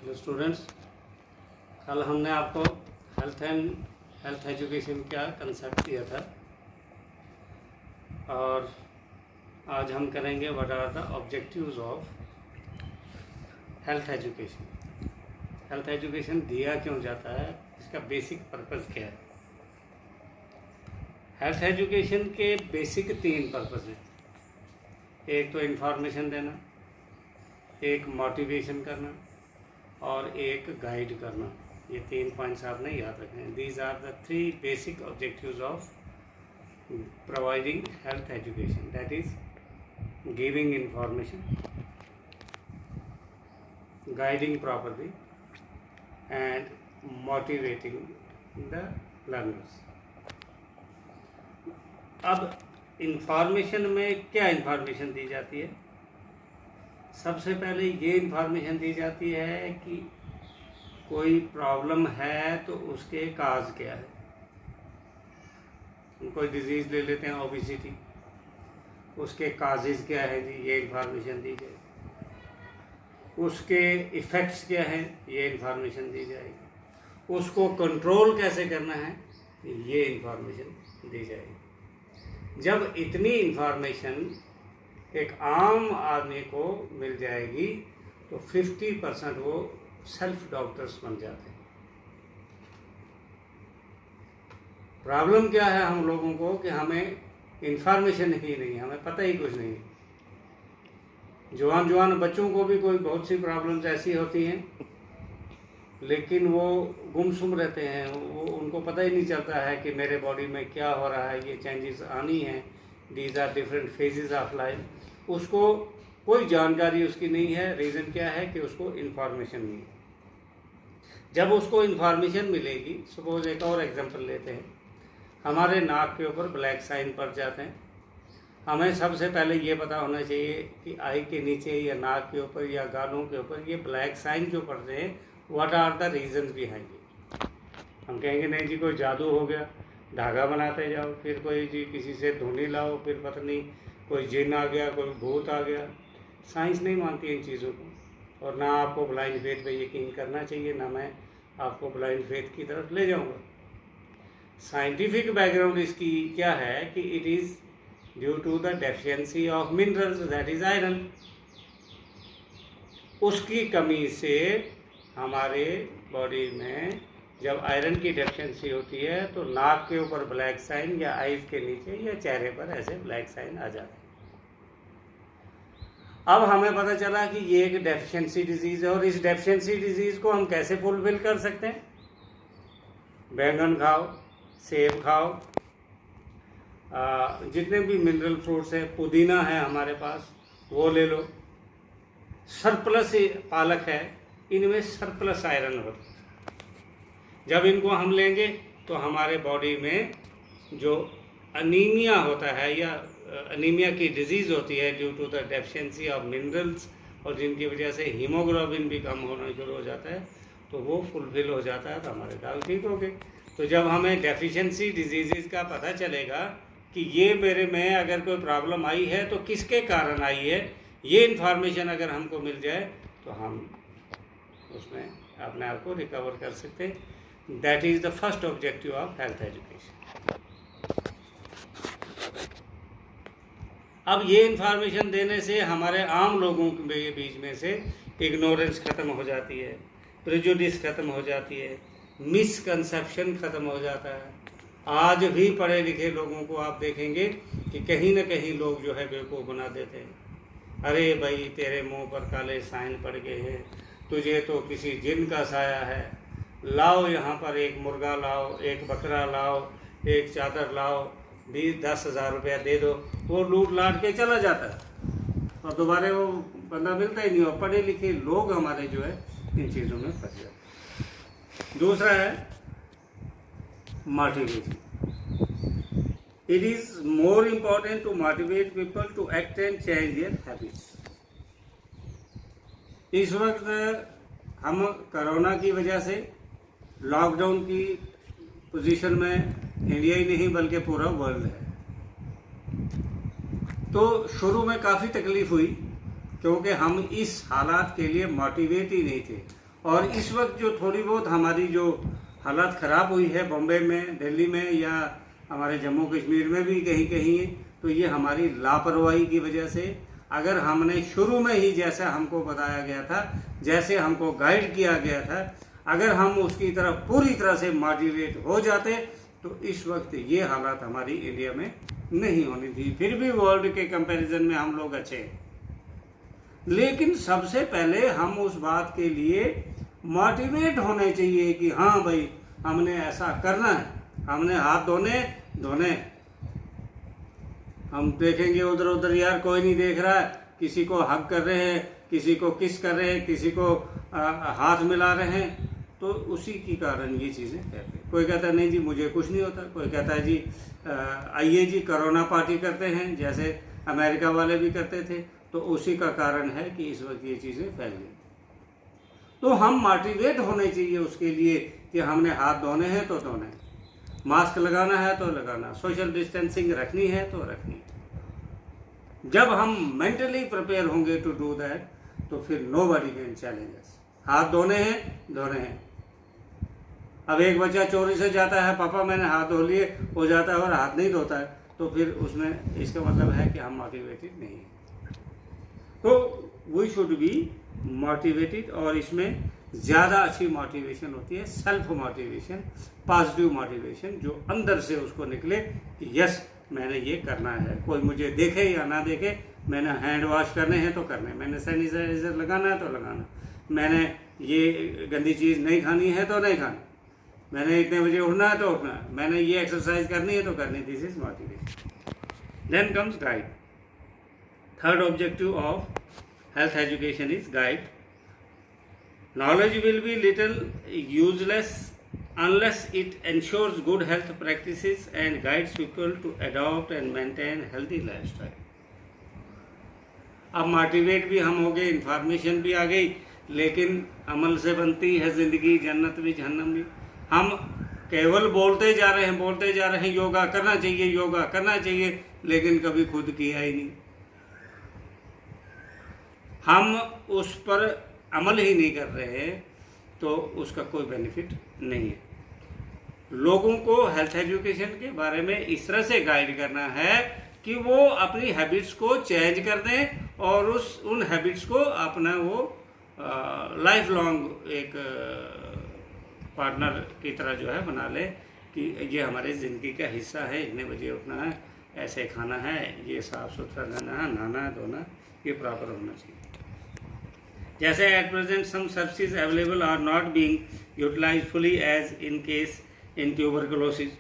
Hello students, कल हमने आपको हेल्थ एजुकेशन का कंसेप्ट दिया था और आज हम करेंगे what are the objectives of health education. Health education दिया क्यों जाता है, इसका बेसिक पर्पस क्या है। हेल्थ एजुकेशन के बेसिक 3 पर्पस हैं। एक तो इंफॉर्मेशन देना, एक मोटिवेशन करना और एक गाइड करना। ये 3 पॉइंट्स आपने याद रखें। These are the 3 basic objectives of providing health education, that is giving information, guiding properly and motivating the learners. अब इंफॉर्मेशन में क्या इंफॉर्मेशन दी जाती है? सबसे पहले ये इंफॉर्मेशन दी जाती है कि कोई प्रॉब्लम है तो उसके काज क्या है। कोई डिजीज़ ले लेते हैं, ओबेसिटी, उसके काजेज क्या है जी, ये इंफॉर्मेशन दी जाएगी। उसके इफ़ेक्ट्स क्या हैं, ये इंफॉर्मेशन दी जाएगी। उसको कंट्रोल कैसे करना है, ये इंफॉर्मेशन दी जाएगी। जब इतनी इंफॉर्मेशन एक आम आदमी को मिल जाएगी तो 50% वो सेल्फ डॉक्टर्स बन जाते हैं। प्रॉब्लम क्या है हम लोगों को कि हमें इंफॉर्मेशन ही नहीं, हमें पता ही कुछ नहीं। जवान बच्चों को भी कोई बहुत सी प्रॉब्लम्स ऐसी होती हैं लेकिन वो गुमसुम रहते हैं, वो उनको पता ही नहीं चलता है कि मेरे बॉडी में क्या हो रहा है, ये चेंजेस आनी हैं। These are different phases of life. उसको कोई जानकारी उसकी नहीं है। रीज़न क्या है कि उसको इन्फॉर्मेशन नहीं है। जब उसको इन्फॉर्मेशन मिलेगी, सपोज एक और एग्जांपल लेते हैं, हमारे नाक के ऊपर ब्लैक साइन पड़ जाते हैं। हमें सबसे पहले ये पता होना चाहिए कि आई के नीचे या नाक के ऊपर या गालों के ऊपर ये ब्लैक साइन जो पड़ते हैं, what are the reasons behind it. हम कहेंगे नहीं जी कोई जादू हो गया, धागा बनाते जाओ, फिर कोई जी किसी से धुनी लाओ, फिर पता नहीं कोई जिन आ गया, कोई भूत आ गया। साइंस नहीं मानती इन चीज़ों को, और ना आपको ब्लाइंड फेथ पे यकीन करना चाहिए, ना मैं आपको ब्लाइंड फेथ की तरफ ले जाऊंगा। साइंटिफिक बैकग्राउंड इसकी क्या है कि it is due to the deficiency of minerals, that is iron. उसकी कमी से हमारे बॉडी में जब आयरन की डेफिशिएंसी होती है तो नाक के ऊपर ब्लैक साइन या आईज के नीचे या चेहरे पर ऐसे ब्लैक साइन आ जाते हैं। अब हमें पता चला कि ये एक डेफिशिएंसी डिजीज़ है, और इस डेफिशिएंसी डिजीज़ को हम कैसे फुलफिल कर सकते हैं? बैंगन खाओ, सेब खाओ, जितने भी मिनरल फ्रूट्स हैं, पुदीना है हमारे पास, वो ले लो। सरप्लस पालक है, इनमें सरप्लस आयरन होता है। जब इनको हम लेंगे तो हमारे बॉडी में जो अनीमिया होता है या अनीमिया की डिजीज़ होती है due to the deficiency of minerals, और जिनकी वजह से हीमोग्लोबिन भी कम होना शुरू हो जाता है, तो वो फुलफिल हो जाता है, तो हमारे दाल ठीक हो गए। तो जब हमें डेफिशिएंसी डिजीज़ का पता चलेगा कि ये मेरे में अगर कोई प्रॉब्लम आई है तो किसके कारण आई है, ये इन्फॉर्मेशन अगर हमको मिल जाए तो हम उसमें अपने आप को रिकवर कर सकते हैं। That is the first objective of health education. अब ये इन्फॉर्मेशन देने से हमारे आम लोगों के बीच में से इग्नोरेंस ख़त्म हो जाती है, प्रेजुडिस ख़त्म हो जाती है, मिसकंसेप्शन ख़त्म हो जाता है। आज भी पढ़े लिखे लोगों को आप देखेंगे कि कहीं ना कहीं लोग जो है बेवकूफ़ बना देते हैं। अरे भाई तेरे मुंह पर काले साइन पड़ गए हैं, तुझे तो किसी जिन का साया है, लाओ यहाँ पर एक मुर्गा लाओ, एक बकरा लाओ, एक चादर लाओ, 20-10 हज़ार रुपया दे दो, वो लूट लाट के चला जाता है और दोबारा वो बंदा मिलता ही नहीं। और पढ़े लिखे लोग हमारे जो है इन चीज़ों में फंस जाते हैं। दूसरा है motivation. It is more important to motivate people to act and change their habits. इस वक्त हम कोरोना की वजह से लॉकडाउन की पोजीशन में इंडिया ही नहीं बल्कि पूरा वर्ल्ड है। तो शुरू में काफ़ी तकलीफ़ हुई क्योंकि हम इस हालात के लिए मोटिवेट ही नहीं थे, और इस वक्त जो थोड़ी बहुत हमारी जो हालत ख़राब हुई है बॉम्बे में, दिल्ली में या हमारे जम्मू कश्मीर में भी कहीं कहीं, तो ये हमारी लापरवाही की वजह से। अगर हमने शुरू में ही जैसा हमको बताया गया था, जैसे हमको गाइड किया गया था, अगर हम उसकी तरफ पूरी तरह से मोटिवेट हो जाते तो इस वक्त ये हालात हमारी इंडिया में नहीं होनी थी। फिर भी वर्ल्ड के कंपैरिजन में हम लोग अच्छे हैं, लेकिन सबसे पहले हम उस बात के लिए मोटिवेट होने चाहिए कि हाँ भाई हमने ऐसा करना है, हमने हाथ धोने। हम देखेंगे उधर उधर, यार कोई नहीं देख रहा है, किसी को हग कर रहे हैं, किसी को किस कर रहे हैं, किसी को हाथ मिला रहे हैं, तो उसी के कारण ये चीज़ें कहते हैं। कोई कहता है नहीं जी मुझे कुछ नहीं होता, कोई कहता है जी आइए जी कोरोना पार्टी करते हैं, जैसे अमेरिका वाले भी करते थे। तो उसी का कारण है कि इस वक्त ये चीज़ें फैल गई। तो हम मोटिवेट होने चाहिए उसके लिए कि हमने हाथ धोने हैं तो धोने, मास्क लगाना है तो लगाना, सोशल डिस्टेंसिंग रखनी है तो रखनी। जब हम मेंटली प्रिपेयर होंगे टू डू दैट, तो फिर नोबडी कैन चैलेंज अस। हाथ धोने हैं। अब एक बच्चा चोरी से जाता है, पापा मैंने हाथ धो लिए, हो जाता है और हाथ नहीं धोता है, तो फिर उसमें इसका मतलब है कि हम मोटिवेटेड नहीं हैं। तो वी शुड बी मोटिवेटेड, और इसमें ज़्यादा अच्छी मोटिवेशन होती है सेल्फ मोटिवेशन, पॉजिटिव मोटिवेशन, जो अंदर से उसको निकले कि यस मैंने ये करना है। कोई मुझे देखे या ना देखे, मैंने हैंड वॉश करने हैं तो करने, मैंने सैनिटाइजर लगाना है तो लगाना, मैंने ये गंदी चीज़ नहीं खानी है तो नहीं खानी, मैंने इतने बजे उठना है तो उठना, मैंने ये एक्सरसाइज करनी है तो करनी। This is motivation. Then comes guide. Third objective of health education is guide. Knowledge will be little useless unless it ensures good health practices and guides people to adopt and maintain healthy lifestyle. अब motivate भी हम हो गए, information भी आ गई, लेकिन अमल से बनती है ज़िंदगी, जन्नत भी जहन्नम भी। हम केवल बोलते जा रहे हैं योगा करना चाहिए, लेकिन कभी खुद किया ही नहीं। हम उस पर अमल ही नहीं कर रहे हैं, तो उसका कोई बेनिफिट नहीं है। लोगों को हेल्थ एजुकेशन के बारे में इस तरह से गाइड करना है कि वो अपनी हैबिट्स को चेंज कर दें और उन हैबिट्स को अपना वो लाइफ लॉन्ग एक पार्टनर की तरह जो है बना ले कि ये हमारे ज़िंदगी का हिस्सा है। इतने बजे उठना है, ऐसे खाना है, ये साफ़ सुथरा रहना है, नहाना धोना, ये प्रॉपर होना चाहिए। जैसे at present some services available are not being utilised fully as in case in tuberculosis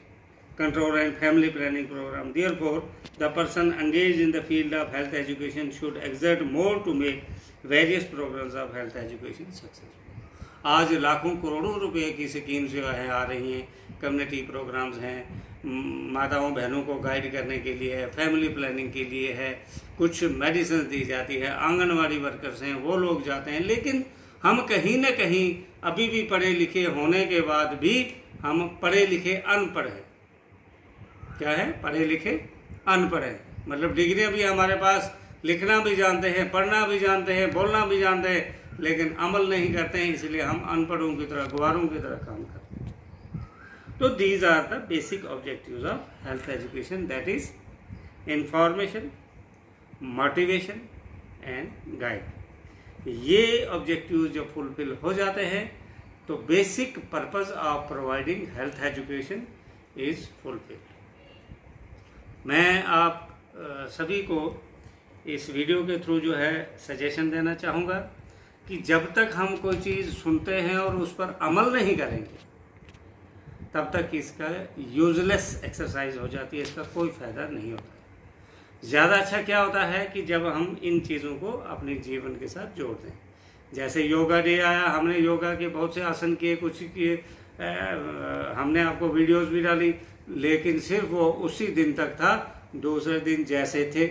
control and family planning program. Therefore, the person engaged in the field of health education should exert more to make various programs of health education successful. आज लाखों करोड़ों रुपए की schemes जो है आ रही हैं, community programmes हैं, माताओं बहनों को गाइड करने के लिए है, फैमिली प्लानिंग के लिए है, कुछ मेडिसिन दी जाती है, आंगनवाड़ी वर्कर्स हैं वो लोग जाते हैं। लेकिन हम कहीं न कहीं अभी भी पढ़े लिखे होने के बाद भी हम पढ़े लिखे अनपढ़ हैं। क्या है? पढ़े लिखे अनपढ़ हैं, मतलब डिग्रियां भी हमारे पास, लिखना भी जानते हैं, पढ़ना भी जानते हैं, बोलना भी जानते हैं, लेकिन अमल नहीं करते हैं, इसलिए हम अनपढ़ों की तरह, गुआरों की तरह काम करते हैं। तो these are the basic objectives of health education, that is information, motivation and guide. ये ऑब्जेक्टिव्स जब फुलफिल हो जाते हैं तो basic purpose of providing health education is fulfilled. मैं आप सभी को इस वीडियो के थ्रू जो है सजेशन देना चाहूँगा कि जब तक हम कोई चीज़ सुनते हैं और उस पर अमल नहीं करेंगे तब तक इसका यूजलेस एक्सरसाइज हो जाती है, इसका कोई फ़ायदा नहीं होता। ज़्यादा अच्छा क्या होता है कि जब हम इन चीज़ों को अपने जीवन के साथ जोड़ दें। जैसे योगा डे आया, हमने योगा के बहुत से आसन किए, कुछ किए, हमने आपको वीडियोस भी डाली, लेकिन सिर्फ वो उसी दिन तक था, दूसरे दिन जैसे थे